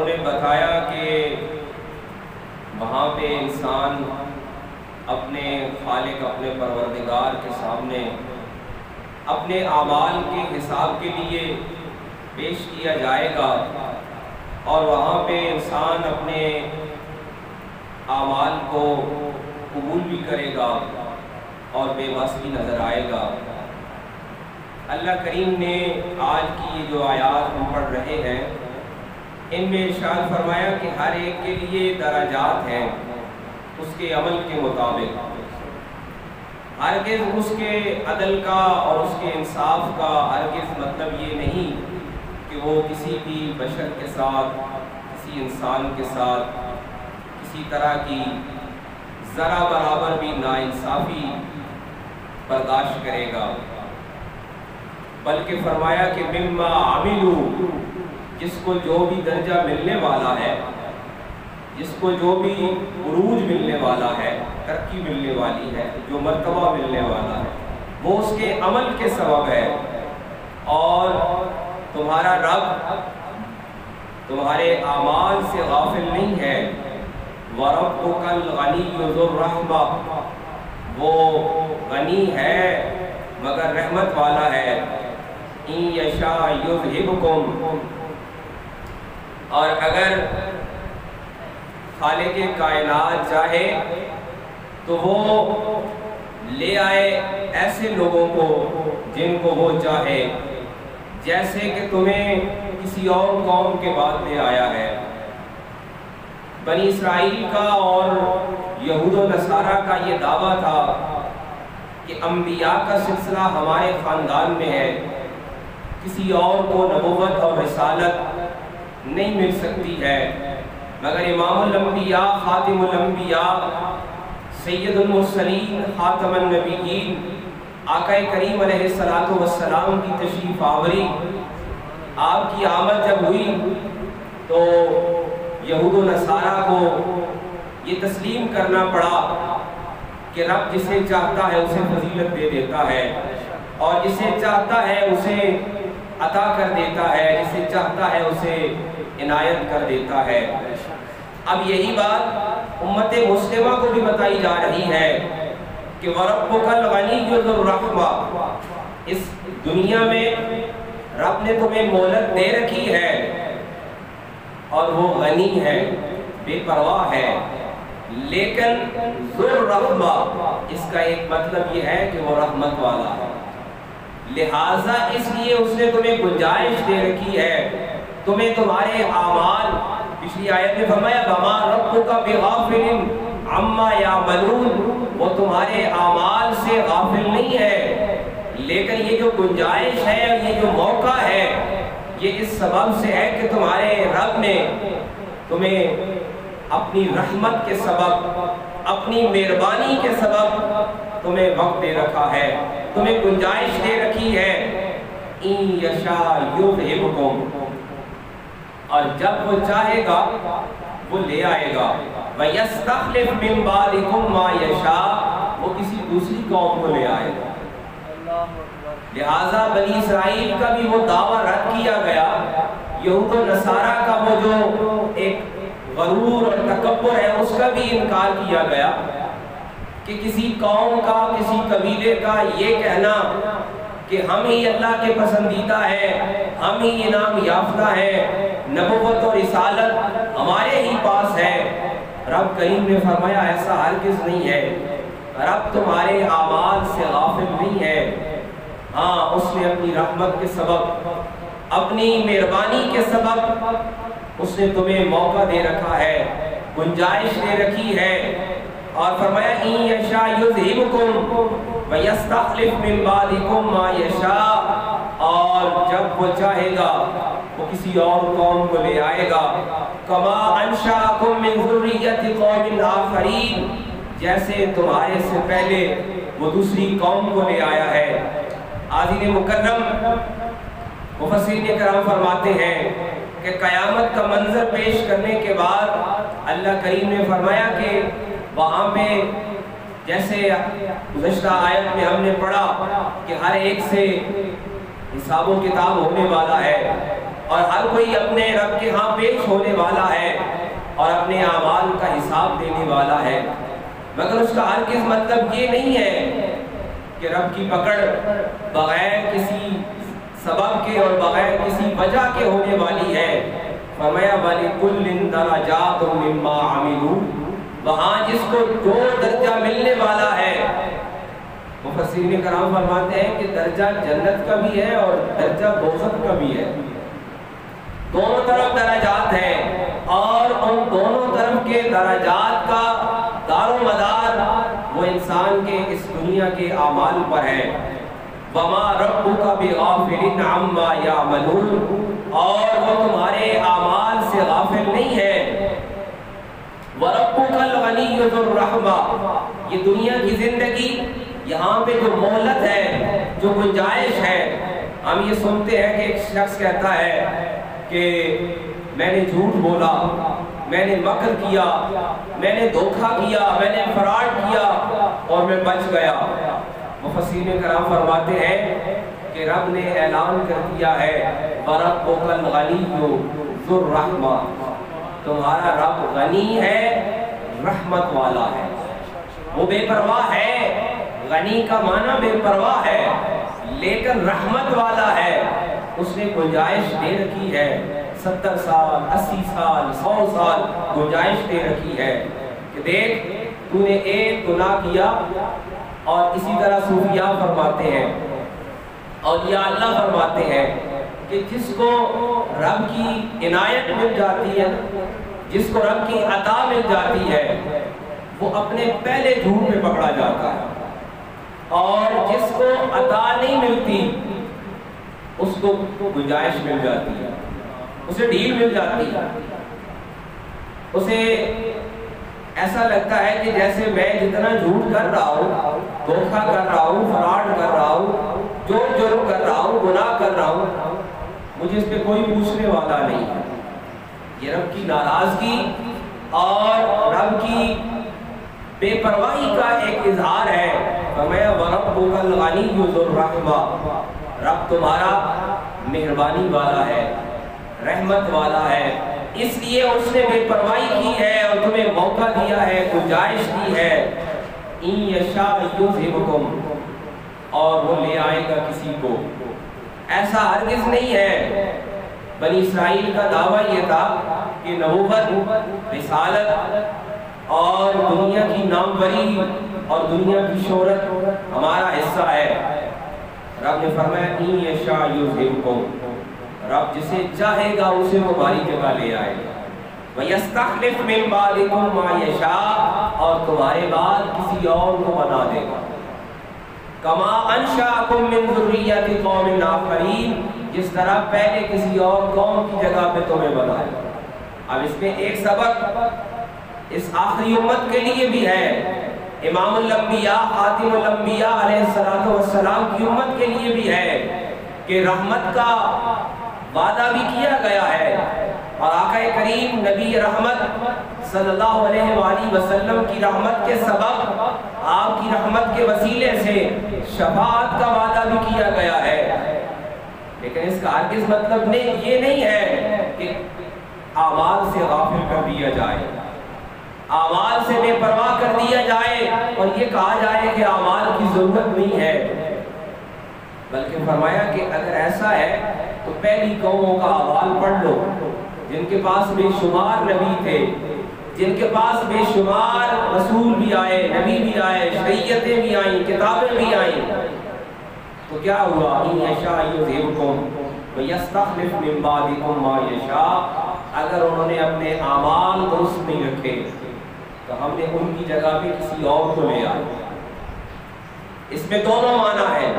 نے بتایا کہ وہاں پہ انسان اپنے خالق اپنے پروردگار کے سامنے اپنے اعمال کے حساب کے لیے پیش کیا جائے گا، اور وہاں پہ انسان اپنے اعمال کو قبول بھی کرے گا اور بے بس بھی نظر آئے گا۔ اللہ کریم نے آج کی جو آیات ہم پڑھ رہے ہیں ان میں ارشاد فرمایا کہ ہر ایک کے لیے درجات ہیں اس کے عمل کے مطابق۔ ہرگز اس کے عدل کا اور اس کے انصاف کا ہرگز مطلب یہ نہیں کہ وہ کسی بھی بشر کے ساتھ، کسی انسان کے ساتھ کسی طرح کی ذرا برابر بھی ناانصافی برداشت کرے گا، بلکہ فرمایا کہ مما عملوا، جس کو جو بھی درجہ ملنے والا ہے، جس کو جو بھی عروج ملنے والا ہے، ترقی ملنے والی ہے، جو مرتبہ ملنے والا ہے، وہ اس کے عمل کے سبب ہے۔ اور تمہارا رب تمہارے اعمال سے غافل نہیں ہے۔ وَرَبُّكَ الْغَنِيُّ ذُو الرَّحْمَةِ، وہ غنی ہے مگر رحمت والا ہے۔ إِن يَشَاءْ يُذْهِبْكُمْ، اور اگر خالق کائنات چاہے تو وہ لے آئے ایسے لوگوں کو جن کو وہ چاہے، جیسے کہ تمہیں کسی اور قوم کے بعد لے آیا ہے۔ بنی اسرائیل کا اور یہود و نصارہ کا یہ دعویٰ تھا کہ انبیاء کا سلسلہ ہمارے خاندان میں ہے، کسی اور کو نبوت اور رسالت نہیں مل سکتی ہے، مگر امام الانبیاء خاتم الانبیاء سید المرسلین خاتم النبیین آقا کریم علیہ السلام کی تشریف آوری، آپ کی آمد جب ہوئی تو یہود و نصارہ کو یہ تسلیم کرنا پڑا کہ رب جسے چاہتا ہے اسے فضیلت دے دیتا ہے، اور جسے چاہتا ہے اسے عطا کر دیتا ہے، جسے چاہتا ہے اسے عنایت کر دیتا ہے۔ اب یہی بات امت مسلمہ کو بھی بتائی جا رہی ہے کہ وَرَبُّكَ الْغَنِيُّ ذُو الرَّحْمَةِ، اس دنیا میں رب نے تمہیں مہلت دے رکھی ہے اور وہ غنی ہے، بے پرواہ ہے، لیکن ذو الرحمہ، اس کا ایک مطلب یہ ہے کہ وہ رحمت والا ہے، لہٰذا اس لیے اس نے تمہیں گنجائش دے رکھی ہے، تمہیں تمہارے اعمال، پچھلی آیت میں فرمایا وَمَا رَبُّكَ بِغَافِلٍ عَمَّا يَعْمَلُونَ، وہ تمہارے اعمال سے غافل نہیں ہے، لیکن یہ جو گنجائش ہے، یہ جو موقع ہے، یہ اس سبب سے ہے کہ تمہارے رب نے تمہیں اپنی رحمت کے سبب، اپنی مہربانی کے سبب تمہیں وقت دے رکھا ہے، تمہیں گنجائش دے رکھی ہے۔ إِن يَشَاءْ يُذْهِبْكُمْ، اور جب وہ چاہے گا وہ لے آئے گا، وَيَسْتَخْلِفْ مِن بَعْدِكُمْ مَا يَشَاءُ، وہ کسی دوسری قوم کو لے آئے گا۔ لہٰذا بنی اسرائیل کا بھی وہ دعویٰ رد کیا گیا، یہود و نصارہ کا وہ جو ایک غرور اور تکبر ہے اس کا بھی انکار کیا گیا کہ کسی قوم کا، کسی قبیلے کا یہ کہنا کہ ہم ہی اللہ کے پسندیدہ ہیں، ہم ہی انعام یافتہ ہیں، نبوت اور رسالت ہمارے ہی پاس ہے۔ رب کریم نے فرمایا ایسا ہرگز نہیں ہے، رب تمہارے اعمال سے غافل نہیں ہے، ہاں اس نے اپنی رحمت کے سبب، اپنی مہربانی کے سبب اس نے تمہیں موقع دے رکھا ہے، گنجائش دے رکھی ہے، اور فرمایا إِن يَشَاءْ يُذْهِبْكُمْ وَيَسْتَخْلِفْ مِن بَعْدِكُمْ مَا يَشَاءُ، اور جب وہ چاہے گا وہ کسی اور قوم کو لے آئے گا، كَمَا أَنشَأَكُم مِّن ذُرِّيَّةِ قَوْمٍ آخَرِينَ، جیسے تمہارے سے پہلے وہ دوسری قوم کو لے آیا ہے۔ حاضرین مکرم، مفسرین کرام فرماتے ہیں کہ قیامت کا منظر پیش کرنے کے بعد اللہ کریم نے فرمایا کہ وہاں پہ جیسے گزشتہ آیت میں ہم نے پڑھا کہ ہر ایک سے حساب و کتاب ہونے والا ہے، اور ہر کوئی اپنے رب کے ہاں پیش ہونے والا ہے اور اپنے اعمال کا حساب دینے والا ہے، مگر اس کا ہرگز مطلب یہ نہیں ہے کہ رب کی پکڑ بغیر کسی سبب کے اور بغیر کسی وجہ کے ہونے والی ہے۔ فرمایا وَلِكُلٍّ دَرَجَاتٌ مِّمَّا عَمِلُوا، وہاں جس کو جو درجہ ملنے والا ہے، مفسرین کرام فرماتے ہیں کہ درجہ جنت کا بھی ہے اور درجہ دوزخ کا بھی ہے، دونوں طرف درجات ہیں، اور ان دونوں طرف کے درجات کا دار و مدار وہ انسان کے اس دنیا کے اعمال پر ہے۔ وَمَا رَبُّكَ بِغَافِلٍ عَمَّا يَعْمَلُونَ، اور وہ تمہارے اعمال سے غافل نہیں ہے۔ وَرَبُّكَ الْغَنِيُّ ذُو الرَّحْمَةِ، یہ دنیا کی زندگی، یہاں پہ جو مہلت ہے، جو گنجائش ہے، ہم یہ سنتے ہیں کہ ایک شخص کہتا ہے کہ میں نے جھوٹ بولا، میں نے مکر کیا، میں نے دھوکہ کیا، میں نے فراڈ کیا اور میں بچ گیا۔ مفسرین کرام فرماتے ہیں کہ رب نے اعلان کر دیا ہے وَرَبُّكَ الْغَنِيُّ ذُو الرَّحْمَةِ، تمہارا رب غنی ہے، رحمت والا ہے، وہ بے پرواہ ہے۔ غنی کا معنی بے پرواہ ہے، لیکن رحمت والا ہے، اس نے گنجائش دے رکھی ہے، 70 سال 80 سال 100 سال گنجائش دے رکھی ہے کہ دیکھ تو نے ایک گناہ کیا۔ اور اسی طرح صوفیاء فرماتے ہیں، اولیاء اللہ فرماتے ہیں کہ جس کو رب کی عنایت مل جاتی ہے، جس کو رب کی عطا مل جاتی ہے، وہ اپنے پہلے جھوٹ میں پکڑا جاتا ہے، اور جس کو عطا نہیں ملتی اس کو گنجائش مل جاتی ہے، اسے ڈھیل مل جاتی ہے، اسے ایسا لگتا ہے کہ جیسے میں جتنا جھوٹ کر رہا ہوں، دھوکہ کر رہا ہوں، فراڈ کر رہا ہوں، جو جرم کر رہا ہوں، گناہ کر رہا ہوں، مجھے اس پہ کوئی پوچھنے والا نہیں ہے۔ یہ رب کی ناراضگی اور رب کی بے پرواہی کا ایک اظہار ہے۔ فرمایا وَرَبُّكَ الْغَنِيُّ ذُو الرَّحْمَةِ، رب تمہارا مہربانی والا ہے، رحمت والا ہے، اس لیے اس نے بے پرواہی کی ہے اور تمہیں موقع دیا ہے، گنجائش دی ہے۔ إِن يَشَاءْ يُذْهِبْكُمْ، اور وہ لے آئے گا کسی کو۔ ایسا ہرگز نہیں ہے۔ بنی اسرائیل کا دعویٰ یہ تھا کہ نبوت، رسالت اور دنیا کی ناموری اور دنیا کی شہرت ہمارا حصہ ہے۔ رب نے فرمایا إِن يَشَاءْ يُذْهِبْكُمْ، رب جسے چاہے گا اسے وہ ہماری جگہ لے آئے گا۔ وَيَسْتَخْلِفْ مِن بَعْدِكُم مَّا يَشَاءُ، اور تمہارے بعد کسی اور کو بنا دے گا۔ كَمَا أَنشَأَكُم مِّن ذُرِّيَّةِ قَوْمٍ آخَرِينَ، جس طرح پہلے کسی اور قوم کی جگہ پہ تمہیں بنائے گا۔ اب اس میں ایک سبق اس آخری امت کے لیے بھی ہے، امام الانبیاء خاتم الانبیاء علیہ السلام کی امت کے لیے بھی ہے کہ رحمت کا وعدہ بھی کیا گیا ہے، اور آقا کریم نبی رحمت صلی اللہ علیہ وآلہ وسلم کی رحمت کے سبب، آپ کی رحمت کے وسیلے سے شفاعت کا وعدہ بھی کیا گیا ہے۔ لیکن اس کا ہرگز مطلب یہ نہیں ہے کہ اعمال سے غافل کر دیا جائے، اعمال سے بے پرواہ کر دیا جائے اور یہ کہا جائے کہ اعمال کی ضرورت نہیں ہے، بلکہ فرمایا کہ اگر ایسا ہے تو پہلی قوموں کا احوال پڑھ لو جن کے پاس بے شمار نبی تھے، جن کے پاس بے شمار رسول بھی آئے، نبی بھی آئے، شریعتیں بھی آئیں، کتابیں بھی آئیں، تو کیا ہوا؟ إِن يَشَاءْ يُذْهِبْكُمْ وَيَسْتَخْلِفْ مِن بَعْدِكُم مَّا يَشَاءُ۔ اگر انہوں نے اپنے اعمال درست نہیں رکھے تو ہم نے ان کی جگہ پہ کسی اور کو لے آئے۔ اس میں دونوں معنی ہے،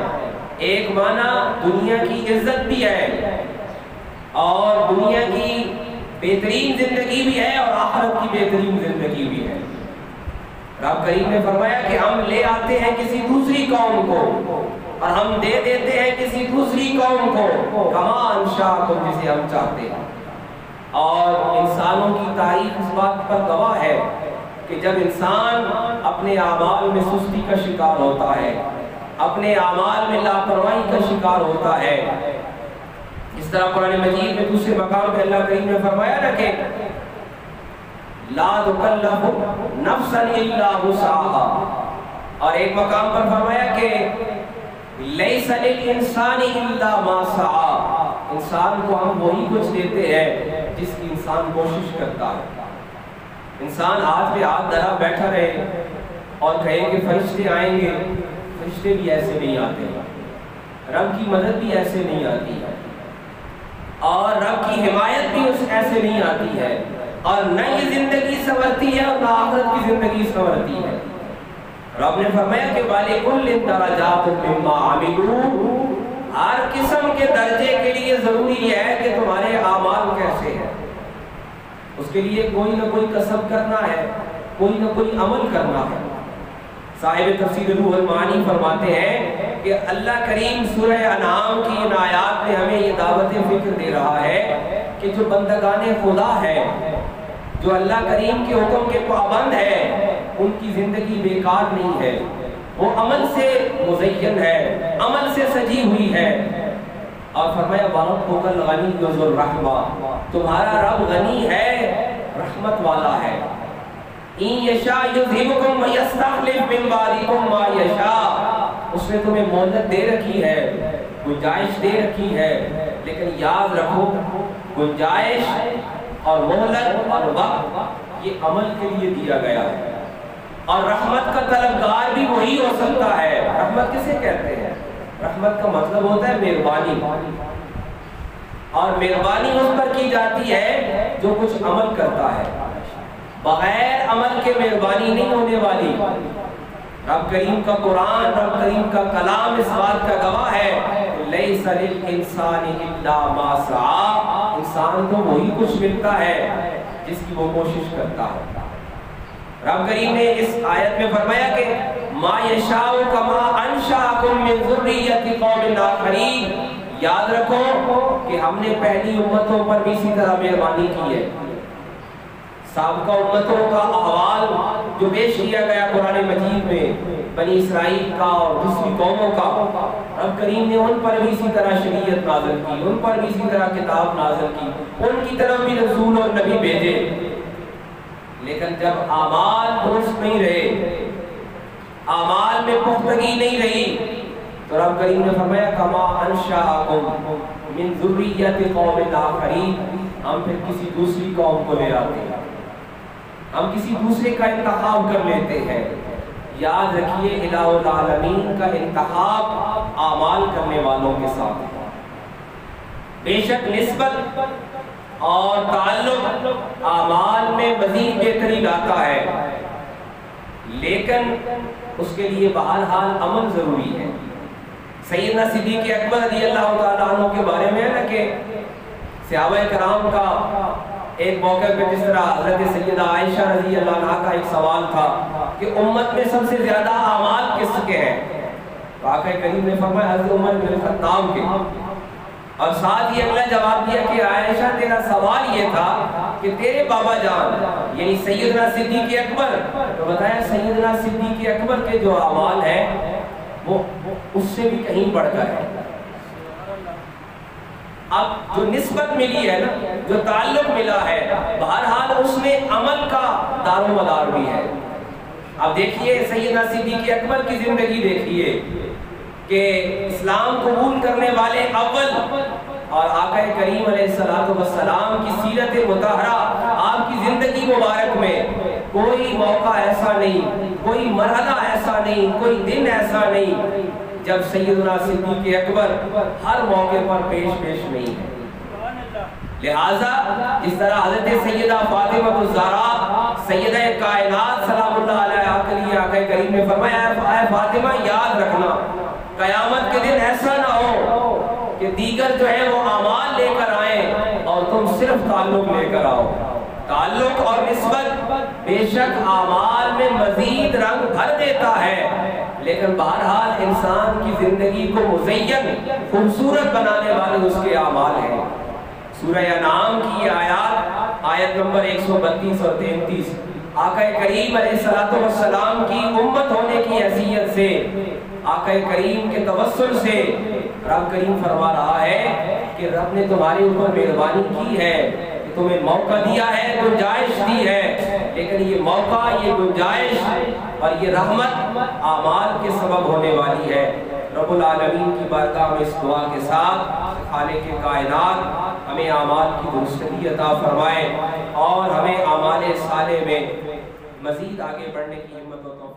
ایک معنی دنیا کی عزت بھی ہے اور دنیا کی بہترین زندگی بھی ہے اور آخرت کی بہترین زندگی بھی ہے۔ رب کریم نے فرمایا کہ ہم لے آتے ہیں کسی دوسری قوم کو اور ہم دے دیتے ہیں کسی دوسری قوم کو، کما انشاءکم، جسے ہم چاہتے ہیں۔ اور انسانوں کی تاریخ اس بات پر گواہ ہے کہ جب انسان اپنے اعمال میں سستی کا شکار ہوتا ہے، اپنے اعمال میں لاپرواہی کا شکار ہوتا ہے، اس اس طرح قرآن مجید میں دوسرے مقام پہ اللہ کریم نے فرمایا نا کہ لا تکلف نفسا الا وسعها، اور ایک مقام پر فرمایا کہ لیس للانسان الا ما سعى، انسان کو ہم وہی کچھ دیتے ہیں جس کی انسان کوشش کرتا ہے۔ انسان ہاتھ پہ ہاتھ دھرا بیٹھا رہے اور کہے کہ فرشتے آئیں گے، فرشتے بھی ایسے نہیں آتے، رب کی مدد بھی ایسے نہیں آتی ہے، اور رب کی حمایت بھی ایسے نہیں آتی ہے، اور نہ یہ زندگی سنورتی ہے اور نہ آخرت کی زندگی سنورتی ہے۔ رب نے فرمایا کہ وَلِكُلٍّ دَرَجَاتٌ مِّمَّا عَمِلُوا، ہر قسم کے درجے کے لیے ضروری ہے کہ تمہارے اعمال کیسے ہیں، اس کے لیے کوئی نہ کوئی کسب کرنا ہے، کوئی نہ کوئی عمل کرنا ہے۔ صاحب تفسیر روح المعانی فرماتے ہیں کہ اللہ کریم سورہ انعام کی ان آیات میں ہمیں یہ دعوت فکر دے رہا ہے کہ جو بندگان خدا ہے، جو اللہ کریم کے حکم کے پابند ہے، ان کی زندگی بیکار نہیں ہے، وہ عمل سے مزین ہے، عمل سے سجی ہوئی ہے۔ اور فرمایا وَرَبُّكَ الْغَنِيُّ ذُو الرَّحْمَةِ، تمہارا رب غنی ہے، رحمت والا ہے۔ إِن يَشَاءْ يُذْهِبْكُمْ وَيَسْتَخْلِفْ مِن بَعْدِكُم مَّا يَشَاءُ، اس نے تمہیں مہلت دے رکھی ہے، گنجائش دے رکھی ہے، لیکن یاد رکھو گنجائش اور مہلت اور وقت یہ عمل کے لیے دیا گیا ہے، اور رحمت کا طلبگار بھی وہی ہو سکتا ہے۔ رحمت کسے کہتے ہیں؟ رحمت کا مطلب ہوتا ہے مہربانی، اور مہربانی اس پر کی جاتی ہے جو کچھ عمل کرتا ہے، بغیر عمل کے مہربانی نہیں ہونے والی۔ رب کریم کا قرآن، رب کریم کا کلام اس بات کا گواہ ہے لیس للانسان الا ما سعى، انسان کو وہی کچھ ملتا ہے جس کی وہ کوشش کرتا ہے۔ رب کریم نے اس آیت میں فرمایا کہ ما یشاء کما انشأکم من ذریۃ قوم آخرین، یاد رکھو کہ ہم نے پہلی امتوں پر بھی اسی طرح مہربانی کی ہے۔ سابقہ امتوں کا احوال جو پیش کیا گیا قرآن مجید میں، بنی اسرائیل کا اور دوسری قوموں کا، رب کریم نے ان پر بھی اسی طرح شریعت نازل کی، ان پر بھی اسی طرح کتاب نازل کی، ان کی طرف بھی رسول اور نبی بھیجے، لیکن جب اعمال درست نہیں رہے، اعمال میں پختگی نہیں رہی، تو رب کریم نے فرمایا کما انشأکم من ذریۃ قوم آخرین، ہم پھر کسی دوسری قوم کو لے آتے ہیں، ہم کسی دوسرے کا انتخاب کر لیتے ہیں۔ یاد رکھیے الہ العالمین کا انتخاب اعمال کرنے والوں کے ساتھ ہے۔ بے شک نسبت اور تعلق اعمال میں مزید بہتری لاتا ہے، لیکن اس کے لیے بہرحال عمل ضروری ہے۔ سیدنا صدیق اکبر رضی اللہ تعالیٰ عنہ کے بارے میں ہے نا کہ صحابہ کرام کا ایک موقع پہ جس طرح حضرت سیدہ عائشہ رضی اللہ عنہ کا ایک سوال تھا کہ امت میں سب سے زیادہ اعمال کس کے ہیں، تو آقا کریم نے فرمایا حضرت عمر بن الخطاب کے، اور ساتھ ہی اگلا جواب دیا کہ عائشہ تیرا سوال یہ تھا کہ تیرے بابا جان یعنی سیدنا صدیق اکبر، تو بتایا سیدنا صدیق اکبر کے جو اعمال ہیں وہ اس سے بھی کہیں بڑھ کر ہے۔ اب جو نسبت ملی ہے نا، جو تعلق ملا ہے، بہرحال اس میں عمل کا دار و مدار بھی ہے۔ اب دیکھیے سیدنا صدیق اکبر کی زندگی دیکھیے کہ اسلام قبول کرنے والے اول، اور آقا کریم علیہ السلام کی سیرت مطہرہ، آپ کی زندگی مبارک میں کوئی موقع ایسا نہیں، کوئی مرحلہ ایسا نہیں، کوئی دن ایسا نہیں جب سیدنا صدیق اکبر ہر موقع پر پیش نہیں ہے۔ لہٰذا جس طرح حضرت سیدہ فاطمہ الزہرا سیدہ کائنات سلام اللہ علیہ آقا کریم نے فرمایا اے فاطمہ یاد رکھنا قیامت کے دن ایسا نہ ہو کہ دیگر جو ہے وہ اعمال لے کر آئیں اور تم صرف تعلق لے کر آؤ۔ تعلق اور نسبت بے شک اعمال میں مزید رنگ بھر دیتا ہے، لیکن بہرحال انسان کی زندگی کو مزین خوبصورت بنانے والے اس کے اعمال ہیں۔ سورہ انعام کی آیات، آیت نمبر 132 اور 33، آقا کریم علیہ السلام کی امت ہونے کی حیثیت سے، آقا کریم کے توسل سے رب کریم فرما رہا ہے کہ رب نے تمہارے اوپر مہربانی کی ہے، کہ تمہیں موقع دیا ہے، گنجائش دی ہے، لیکن یہ موقع، یہ گنجائش اور یہ رحمت اعمال کے سبب ہونے والی ہے۔ رب العالمین کی بارگاہ میں اس دعا کے ساتھ خالق کائنات ہمیں اعمال کی درستگی عطا فرمائے اور ہمیں اعمال صالح میں مزید آگے بڑھنے کی ہمت و توفیق